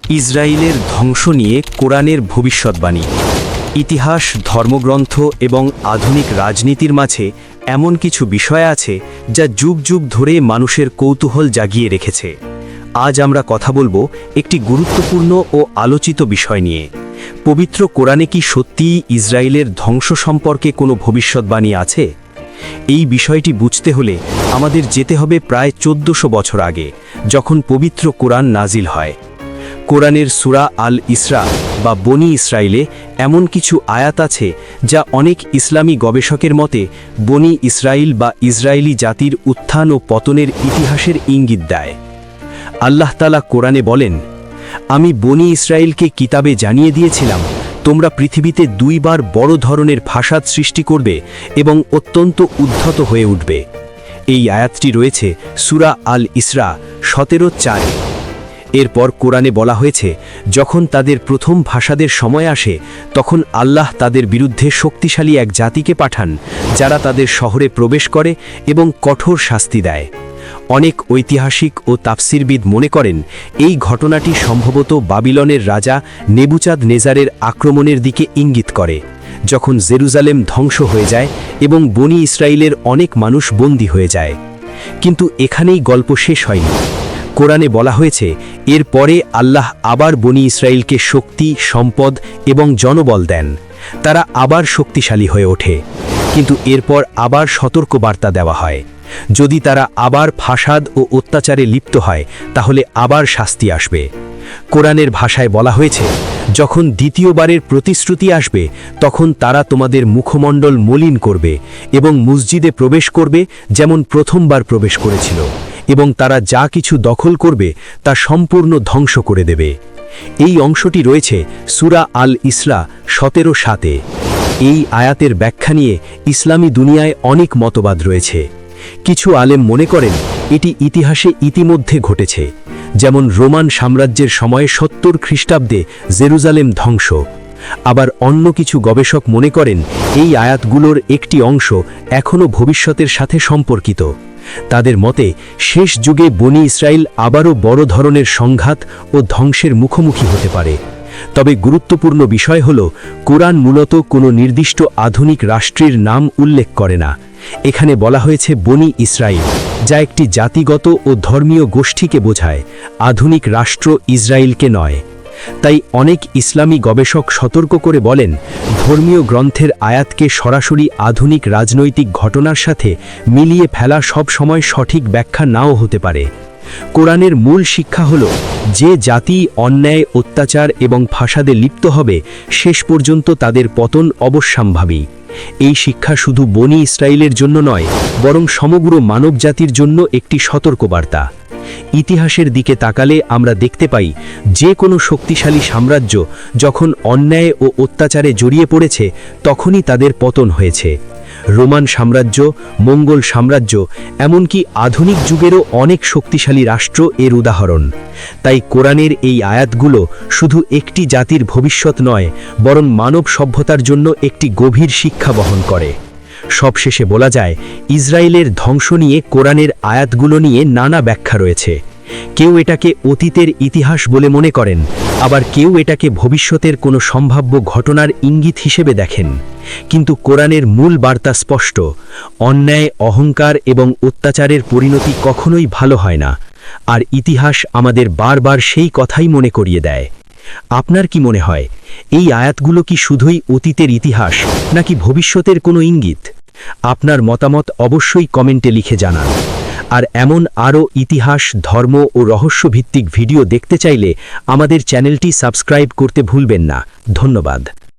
ইসরায়েলের ধ্বংস নিয়ে কোরআনের ভবিষ্যৎবাণী। ইতিহাস, ধর্মগ্রন্থ এবং আধুনিক রাজনীতির মাঝে এমন কিছু বিষয় আছে যা যুগ যুগ ধরে মানুষের কৌতূহল জাগিয়ে রেখেছে। আজ আমরা কথা বলবো একটি গুরুত্বপূর্ণ ও আলোচিত বিষয় নিয়ে। পবিত্র কোরআনে কি সত্যিই ইসরায়েলের ধ্বংস সম্পর্কে কোনো ভবিষ্যৎবাণী আছে? এই বিষয়টি বুঝতে হলে আমাদের যেতে হবে প্রায় 1400 বছর আগে, যখন পবিত্র কোরআন নাজিল হয়। কোরআনের সূরা আল ইসরা বা বনি ইসরায়েলে এমন কিছু আয়াত আছে যা অনেক ইসলামী গবেষকের মতে বনি ইসরায়েল বা ইসরায়েলি জাতির উত্থান ও পতনের ইতিহাসের ইঙ্গিত দেয়। আল্লাহ তাআলা কোরআনে বলেন, আমি বনি ইসরায়েলকে কিতাবে জানিয়ে দিয়েছিলাম, তোমরা পৃথিবীতে দুইবার বড় ধরনের ফাসাদ সৃষ্টি করবে এবং অত্যন্ত উদ্ধত হয়ে উঠবে। এই আয়াতটি রয়েছে সূরা আল ইসরা 17:4। এরপর কোরআনে বলা হয়েছে, যখন তাদের প্রথম ফাসাদের সময় আসে তখন আল্লাহ তাদের বিরুদ্ধে শক্তিশালী এক জাতিকে পাঠান, যারা তাদের শহরে প্রবেশ করে এবং কঠোর শাস্তি দেয়। অনেক ঐতিহাসিক ও তাফসিরবিদ মনে করেন এই ঘটনাটি সম্ভবত বাবিলনের রাজা নেবুচাঁদ-নেজারের আক্রমণের দিকে ইঙ্গিত করে, যখন জেরুজালেম ধ্বংস হয়ে যায় এবং বনি ইসরায়েলের অনেক মানুষ বন্দী হয়ে যায়। কিন্তু এখানেই গল্প শেষ হয়নি। কোরআনে বলা হয়েছে, এর পরে আল্লাহ আবার বনি ইসরায়েলকে শক্তি, সম্পদ এবং জনবল দেন। তারা আবার শক্তিশালী হয়ে ওঠে, কিন্তু এরপর আবার সতর্কবার্তা দেওয়া হয়, যদি তারা আবার ফাসাদ ও অত্যাচারে লিপ্ত হয় তাহলে আবার শাস্তি আসবে। কোরআনের ভাষায় বলা হয়েছে, যখন দ্বিতীয়বারের প্রতিশ্রুতি আসবে তখন তারা তোমাদের মুখমণ্ডল মলিন করবে এবং মসজিদে প্রবেশ করবে যেমন প্রথমবার প্রবেশ করেছিল, এবং তারা যা কিছু দখল করবে তা সম্পূর্ণ ধ্বংস করে দেবে। এই অংশটি রয়েছে সূরা আল ইসরা 17:7। এই আয়াতের ব্যাখ্যা নিয়ে ইসলামী দুনিয়ায় অনেক মতবাদ রয়েছে। কিছু আলেম মনে করেন এটি ইতিহাসে ইতিমধ্যে ঘটেছে, যেমন রোমান সাম্রাজ্যের সময়ে 70 খ্রিস্টাব্দে জেরুজালেম ধ্বংস। আবার অন্য কিছু গবেষক মনে করেন এই আয়াতগুলোর একটি অংশ এখনও ভবিষ্যতের সাথে সম্পর্কিত। তাদের মতে শেষ যুগে বনি ইসরায়েল আবারও বড় ধরনের সংঘাত ও ধ্বংসের মুখোমুখি হতে পারে। তবে গুরুত্বপূর্ণ বিষয় হল, কোরআন মূলত কোনো নির্দিষ্ট আধুনিক রাষ্ট্রের নাম উল্লেখ করে না। এখানে বলা হয়েছে বনি ইসরায়েল, যা একটি জাতিগত ও ধর্মীয় গোষ্ঠীকে বোঝায়, আধুনিক রাষ্ট্র ইসরায়েলকে নয়। তাই অনেক ইসলামী গবেষক সতর্ক করে বলেন, ধর্মীয় গ্রন্থের আয়াতকে সরাসরি আধুনিক রাজনৈতিক ঘটনার সাথে মিলিয়ে ফেলা সব সময় সঠিক ব্যাখ্যা নাও হতে পারে। কোরআনের মূল শিক্ষা হল, যে জাতি অন্যায়, অত্যাচার এবং ফাসাদে লিপ্ত হবে শেষ পর্যন্ত তাদের পতন অবশ্যম্ভাবী। এই শিক্ষা শুধু বনি ইসরায়েলের জন্য নয়, বরং সমগ্র মানবজাতির জন্য একটি সতর্কবার্তা। ইতিহাসের দিকে তাকালে আমরা দেখতে পাই, যে কোনো শক্তিশালী সাম্রাজ্য যখন অন্যায় ও অত্যাচারে জড়িয়ে পড়েছে তখনই তাদের পতন হয়েছে। রোমান সাম্রাজ্য, মঙ্গল সাম্রাজ্য, এমনকি আধুনিক যুগেরও অনেক শক্তিশালী রাষ্ট্র এর উদাহরণ। তাই কোরআনের এই আয়াতগুলো শুধু একটি জাতির ভবিষ্যৎ নয়, বরং মানব সভ্যতার জন্য একটি গভীর শিক্ষা বহন করে। সবশেষে বলা যায়, ইসরায়েলের ধ্বংস নিয়ে কোরআনের আয়াতগুলো নিয়ে নানা ব্যাখ্যা রয়েছে। কেউ এটাকে অতীতের ইতিহাস বলে মনে করেন, আবার কেউ এটাকে ভবিষ্যতের কোনো সম্ভাব্য ঘটনার ইঙ্গিত হিসেবে দেখেন। কিন্তু কোরআনের মূল বার্তা স্পষ্ট, অন্যায়, অহংকার এবং অত্যাচারের পরিণতি কখনোই ভালো হয় না, আর ইতিহাস আমাদের বারবার সেই কথাই মনে করিয়ে দেয়। আপনার কি মনে হয়, এই আয়াতগুলো কি শুধুই অতীতের ইতিহাস নাকি ভবিষ্যতের কোনো ইঙ্গিত? আপনার মতামত অবশ্যই কমেন্টে লিখে জানান। আর এমন আরও ইতিহাস, ধর্ম ও রহস্যভিত্তিক ভিডিও দেখতে চাইলে আমাদের চ্যানেলটি সাবস্ক্রাইব করতে ভুলবেন না। ধন্যবাদ।